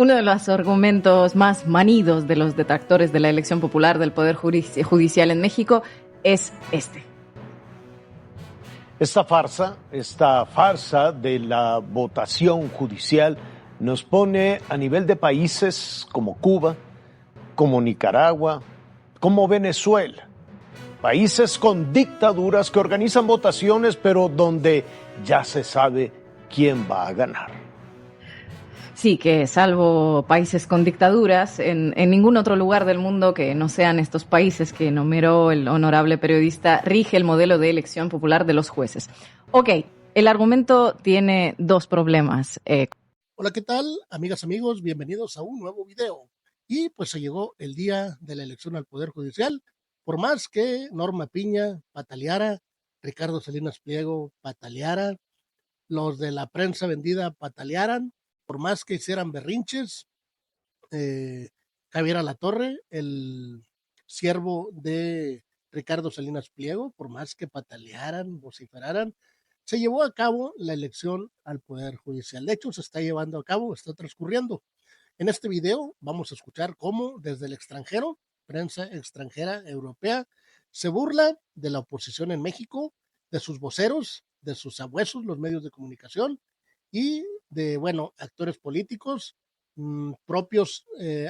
Uno de los argumentos más manidos de los detractores de la elección popular del Poder Judicial en México es este. Esta farsa de la votación judicial nos pone a nivel de países como Cuba, como Nicaragua, como Venezuela. Países con dictaduras que organizan votaciones, pero donde ya se sabe quién va a ganar. Sí, que salvo países con dictaduras, en ningún otro lugar del mundo que no sean estos países que enumeró el honorable periodista, rige el modelo de elección popular de los jueces. Ok, el argumento tiene dos problemas. Hola, ¿qué tal? Amigas, amigos, bienvenidos a un nuevo video. Y pues se llegó el día de la elección al Poder Judicial. Por más que Norma Piña pataleara, Ricardo Salinas Pliego pataleara, los de la prensa vendida patalearan, por más que hicieran berrinches, Javier Alatorre, el siervo de Ricardo Salinas Pliego, por más que patalearan, vociferaran, se llevó a cabo la elección al Poder Judicial. De hecho, se está llevando a cabo, está transcurriendo. En este video vamos a escuchar cómo desde el extranjero, prensa extranjera europea, se burla de la oposición en México, de sus voceros, de sus sabuesos, los medios de comunicación, y de, bueno, actores políticos, propios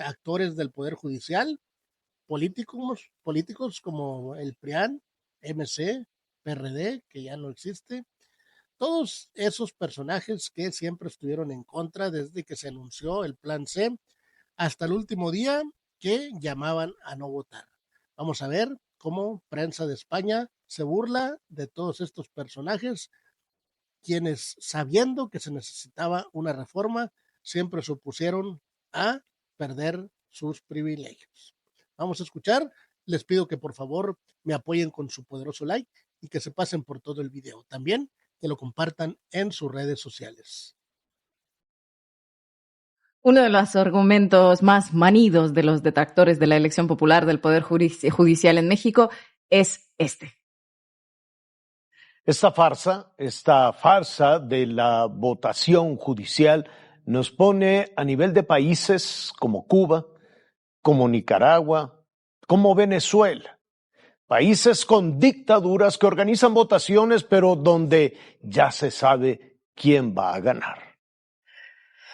actores del Poder Judicial, políticos como el PRIAN, MC, PRD, que ya no existe, todos esos personajes que siempre estuvieron en contra desde que se anunció el Plan C hasta el último día que llamaban a no votar. Vamos a ver cómo prensa de España se burla de todos estos personajes, quienes, sabiendo que se necesitaba una reforma, siempre se opusieron a perder sus privilegios. Vamos a escuchar. Les pido que por favor me apoyen con su poderoso like y que se pasen por todo el video. También que lo compartan en sus redes sociales. Uno de los argumentos más manidos de los detractores de la elección popular del Poder Judicial en México es este. Esta farsa de la votación judicial nos pone a nivel de países como Cuba, como Nicaragua, como Venezuela. Países con dictaduras que organizan votaciones, pero donde ya se sabe quién va a ganar.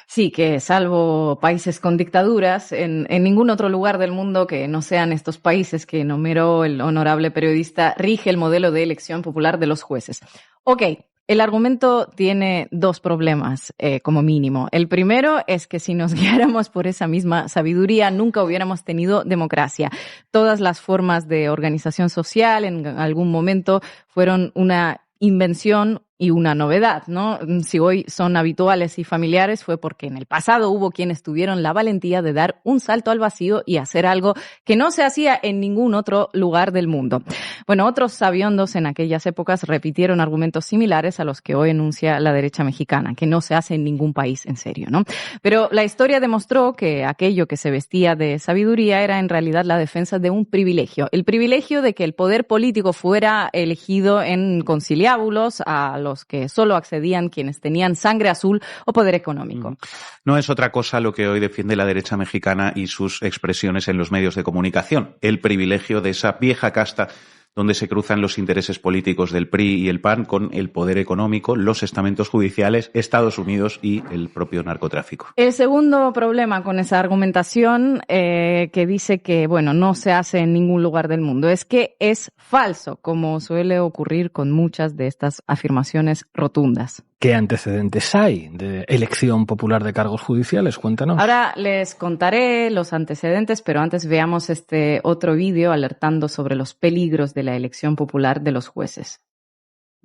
Sí, que salvo países con dictaduras, en ningún otro lugar del mundo que no sean estos países que enumeró el honorable periodista, rige el modelo de elección popular de los jueces. Ok, el argumento tiene dos problemas, como mínimo. El primero es que si nos guiáramos por esa misma sabiduría, nunca hubiéramos tenido democracia. Todas las formas de organización social en algún momento fueron una invención y una novedad, ¿no? Si hoy son habituales y familiares fue porque en el pasado hubo quienes tuvieron la valentía de dar un salto al vacío y hacer algo que no se hacía en ningún otro lugar del mundo. Bueno, otros sabiondos en aquellas épocas repitieron argumentos similares a los que hoy enuncia la derecha mexicana, que no se hace en ningún país en serio, ¿no? Pero la historia demostró que aquello que se vestía de sabiduría era en realidad la defensa de un privilegio, el privilegio de que el poder político fuera elegido en conciliábulos a los que solo accedían quienes tenían sangre azul o poder económico. No es otra cosa lo que hoy defiende la derecha mexicana y sus expresiones en los medios de comunicación, el privilegio de esa vieja casta donde se cruzan los intereses políticos del PRI y el PAN con el poder económico, los estamentos judiciales, Estados Unidos y el propio narcotráfico. El segundo problema con esa argumentación que dice que, bueno, no se hace en ningún lugar del mundo, es que es falso, como suele ocurrir con muchas de estas afirmaciones rotundas. ¿Qué antecedentes hay de elección popular de cargos judiciales? Cuéntanos. Ahora les contaré los antecedentes, pero antes veamos este otro vídeo alertando sobre los peligros de la elección popular de los jueces.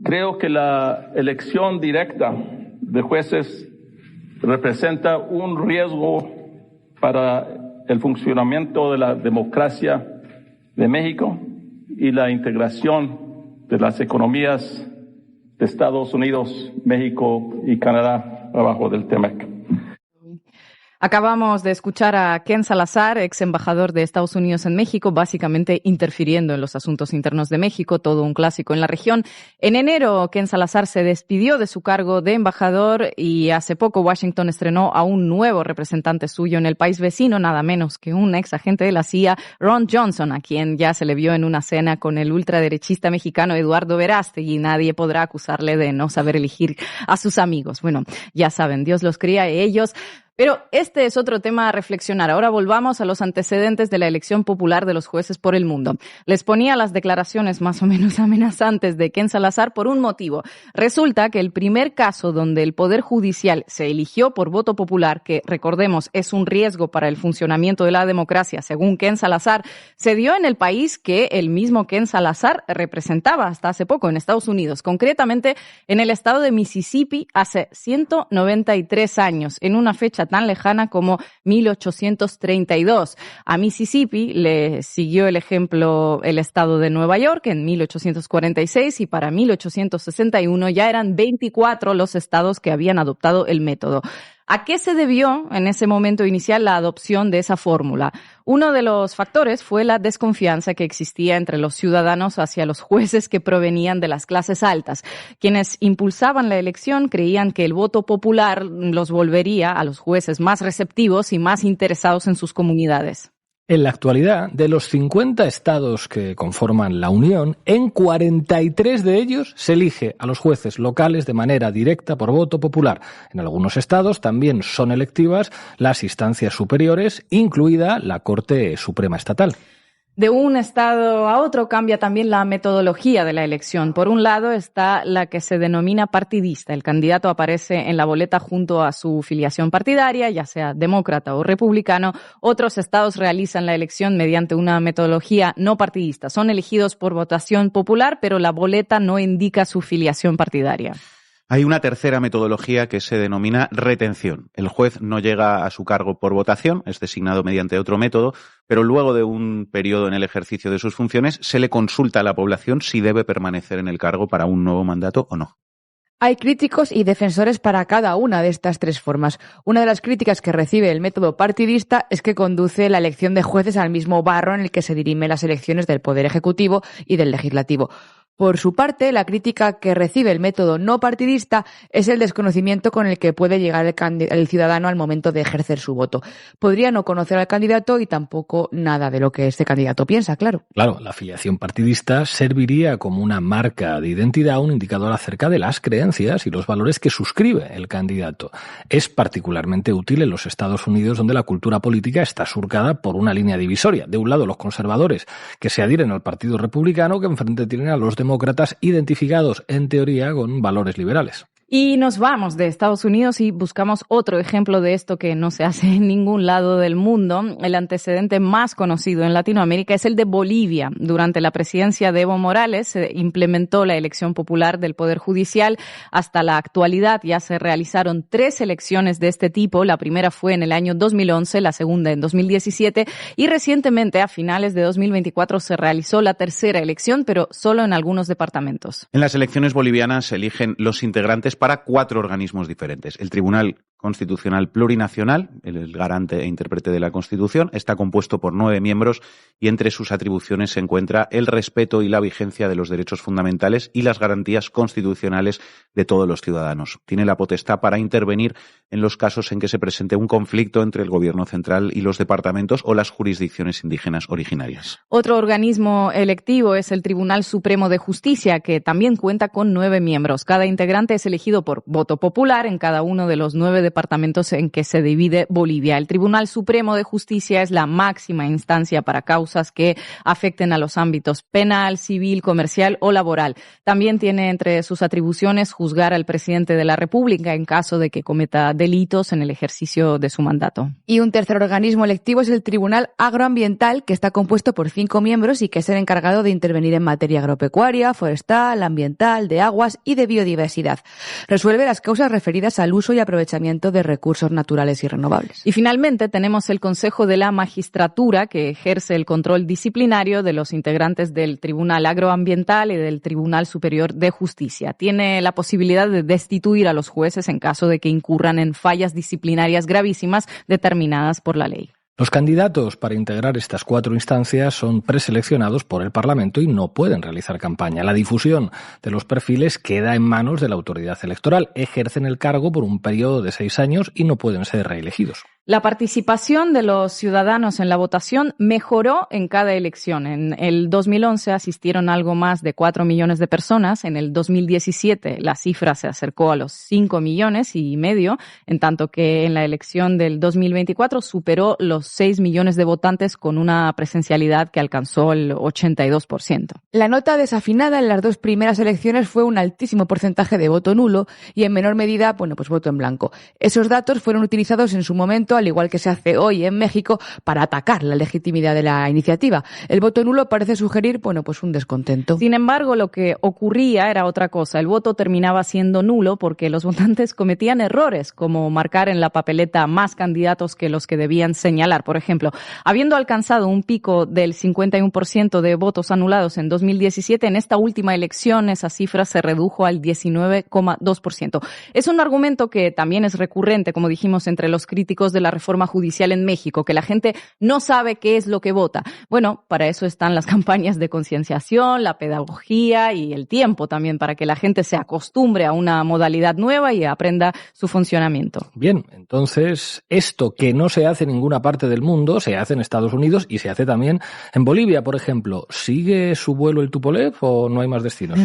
Creo que la elección directa de jueces representa un riesgo para el funcionamiento de la democracia de México y la integración de las economías de Estados Unidos, México y Canadá abajo del TEMEC. Acabamos de escuchar a Ken Salazar, ex embajador de Estados Unidos en México, básicamente interfiriendo en los asuntos internos de México, todo un clásico en la región. En enero, Ken Salazar se despidió de su cargo de embajador y hace poco Washington estrenó a un nuevo representante suyo en el país vecino, nada menos que un ex agente de la CIA, Ron Johnson, a quien ya se le vio en una cena con el ultraderechista mexicano Eduardo Verástegui, y nadie podrá acusarle de no saber elegir a sus amigos. Bueno, ya saben, Dios los cría y ellos. Pero este es otro tema a reflexionar. Ahora volvamos a los antecedentes de la elección popular de los jueces por el mundo. Les ponía las declaraciones más o menos amenazantes de Ken Salazar por un motivo. Resulta que el primer caso donde el Poder Judicial se eligió por voto popular, que recordemos es un riesgo para el funcionamiento de la democracia, según Ken Salazar, se dio en el país que el mismo Ken Salazar representaba hasta hace poco, en Estados Unidos, concretamente en el estado de Mississippi hace 193 años, en una fecha tan lejana como 1832. A Mississippi le siguió el ejemplo el estado de Nueva York en 1846 y para 1861 ya eran 24 los estados que habían adoptado el método. ¿A qué se debió en ese momento inicial la adopción de esa fórmula? Uno de los factores fue la desconfianza que existía entre los ciudadanos hacia los jueces que provenían de las clases altas. Quienes impulsaban la elección creían que el voto popular los volvería a los jueces más receptivos y más interesados en sus comunidades. En la actualidad, de los 50 estados que conforman la Unión, en 43 de ellos se elige a los jueces locales de manera directa por voto popular. En algunos estados también son electivas las instancias superiores, incluida la Corte Suprema Estatal. De un estado a otro cambia también la metodología de la elección. Por un lado está la que se denomina partidista. El candidato aparece en la boleta junto a su filiación partidaria, ya sea demócrata o republicano. Otros estados realizan la elección mediante una metodología no partidista. Son elegidos por votación popular, pero la boleta no indica su filiación partidaria. Hay una tercera metodología que se denomina retención. El juez no llega a su cargo por votación, es designado mediante otro método, pero luego de un periodo en el ejercicio de sus funciones se le consulta a la población si debe permanecer en el cargo para un nuevo mandato o no. Hay críticos y defensores para cada una de estas tres formas. Una de las críticas que recibe el método partidista es que conduce la elección de jueces al mismo barro en el que se dirimen las elecciones del Poder Ejecutivo y del Legislativo. Por su parte, la crítica que recibe el método no partidista es el desconocimiento con el que puede llegar el ciudadano al momento de ejercer su voto. Podría no conocer al candidato y tampoco nada de lo que este candidato piensa, claro. Claro, la afiliación partidista serviría como una marca de identidad, un indicador acerca de las creencias y los valores que suscribe el candidato. Es particularmente útil en los Estados Unidos, donde la cultura política está surcada por una línea divisoria. De un lado, los conservadores, que se adhieren al Partido Republicano, que enfrente tienen a los demócratas identificados, en teoría, con valores liberales. Y nos vamos de Estados Unidos y buscamos otro ejemplo de esto que no se hace en ningún lado del mundo. El antecedente más conocido en Latinoamérica es el de Bolivia. Durante la presidencia de Evo Morales se implementó la elección popular del Poder Judicial. Hasta la actualidad ya se realizaron 3 elecciones de este tipo. La primera fue en el año 2011, la segunda en 2017 y recientemente a finales de 2024 se realizó la tercera elección, pero solo en algunos departamentos. En las elecciones bolivianas se eligen los integrantes para 4 organismos diferentes. El Tribunal Constitucional Plurinacional, el garante e intérprete de la Constitución, está compuesto por 9 miembros y entre sus atribuciones se encuentra el respeto y la vigencia de los derechos fundamentales y las garantías constitucionales de todos los ciudadanos. Tiene la potestad para intervenir en los casos en que se presente un conflicto entre el Gobierno central y los departamentos o las jurisdicciones indígenas originarias. Otro organismo electivo es el Tribunal Supremo de Justicia, que también cuenta con 9 miembros. Cada integrante es elegido por voto popular en cada uno de los 9 departamentos en que se divide Bolivia. El Tribunal Supremo de Justicia es la máxima instancia para causas que afecten a los ámbitos penal, civil, comercial o laboral. También tiene entre sus atribuciones juzgar al presidente de la República en caso de que cometa delitos en el ejercicio de su mandato. Y un tercer organismo electivo es el Tribunal Agroambiental, que está compuesto por 5 miembros y que es el encargado de intervenir en materia agropecuaria, forestal, ambiental, de aguas y de biodiversidad. Resuelve las causas referidas al uso y aprovechamiento de recursos naturales y renovables. Y finalmente tenemos el Consejo de la Magistratura, que ejerce el control disciplinario de los integrantes del Tribunal Agroambiental y del Tribunal Superior de Justicia. Tiene la posibilidad de destituir a los jueces en caso de que incurran en fallas disciplinarias gravísimas determinadas por la ley. Los candidatos para integrar estas 4 instancias son preseleccionados por el Parlamento y no pueden realizar campaña. La difusión de los perfiles queda en manos de la autoridad electoral. Ejercen el cargo por un periodo de 6 años y no pueden ser reelegidos. La participación de los ciudadanos en la votación mejoró en cada elección. En el 2011 asistieron algo más de 4 millones de personas. En el 2017 la cifra se acercó a los 5 millones y medio, en tanto que en la elección del 2024 superó los 6 millones de votantes con una presencialidad que alcanzó el 82%. La nota desafinada en las 2 primeras elecciones fue un altísimo porcentaje de voto nulo y en menor medida, voto en blanco. Esos datos fueron utilizados en su momento, al igual que se hace hoy en México, para atacar la legitimidad de la iniciativa. El voto nulo parece sugerir, un descontento. Sin embargo, lo que ocurría era otra cosa. El voto terminaba siendo nulo porque los votantes cometían errores, como marcar en la papeleta más candidatos que los que debían señalar. Por ejemplo, habiendo alcanzado un pico del 51% de votos anulados en 2017, en esta última elección esa cifra se redujo al 19,2%. Es un argumento que también es recurrente, como dijimos, entre los críticos de la reforma judicial en México, que la gente no sabe qué es lo que vota. Bueno, para eso están las campañas de concienciación, la pedagogía y el tiempo también, para que la gente se acostumbre a una modalidad nueva y aprenda su funcionamiento. Bien, entonces, esto que no se hace en ninguna parte del mundo, se hace en Estados Unidos y se hace también en Bolivia, por ejemplo. ¿Sigue su vuelo el Tupolev o no hay más destinos?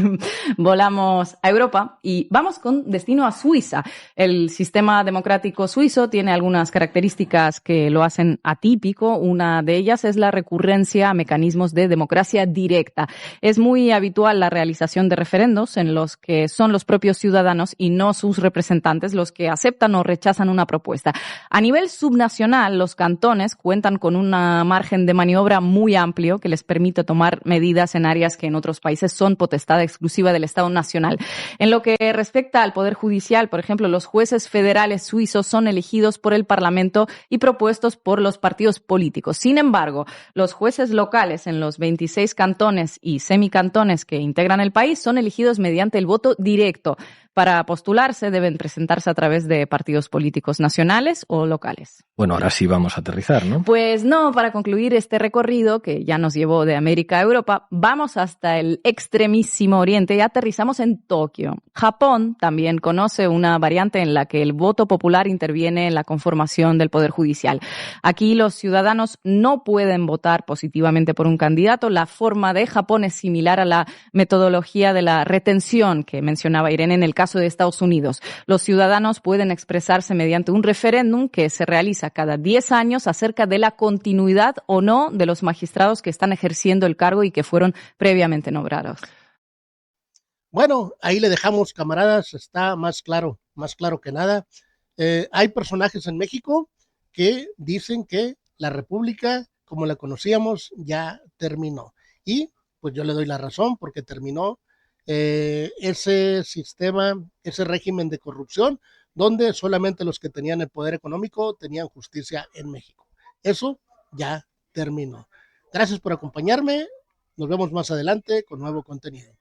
Volamos a Europa y vamos con destino a Suiza. El sistema democrático suizo tiene algunas características que lo hacen atípico. Una de ellas es la recurrencia a mecanismos de democracia directa. Es muy habitual la realización de referendos en los que son los propios ciudadanos y no sus representantes los que aceptan o rechazan una propuesta. A nivel subnacional, los cantones cuentan con un margen de maniobra muy amplio que les permite tomar medidas en áreas que en otros países son potestad exclusiva del Estado nacional. En lo que respecta al Poder Judicial, por ejemplo, los jueces federales suizos son elegidos por el Parlamento y propuestos por los partidos políticos. Sin embargo, los jueces locales en los 26 cantones y semicantones que integran el país son elegidos mediante el voto directo. Para postularse deben presentarse a través de partidos políticos nacionales o locales. Bueno, ahora sí vamos a aterrizar, ¿no? Pues no, para concluir este recorrido que ya nos llevó de América a Europa, vamos hasta el extremísimo oriente y aterrizamos en Tokio. Japón también conoce una variante en la que el voto popular interviene en la conformación del Poder Judicial. Aquí los ciudadanos no pueden votar positivamente por un candidato. La forma de Japón es similar a la metodología de la retención que mencionaba Irene en el caso de Estados Unidos. Los ciudadanos pueden expresarse mediante un referéndum que se realiza cada 10 años acerca de la continuidad o no de los magistrados que están ejerciendo el cargo y que fueron previamente nombrados. Bueno, ahí le dejamos, camaradas, está más claro que nada. Hay personajes en México que dicen que la República, como la conocíamos, ya terminó. Y pues yo le doy la razón porque terminó ese sistema, ese régimen de corrupción, donde solamente los que tenían el poder económico tenían justicia en México. Eso ya terminó. Gracias por acompañarme. Nos vemos más adelante con nuevo contenido.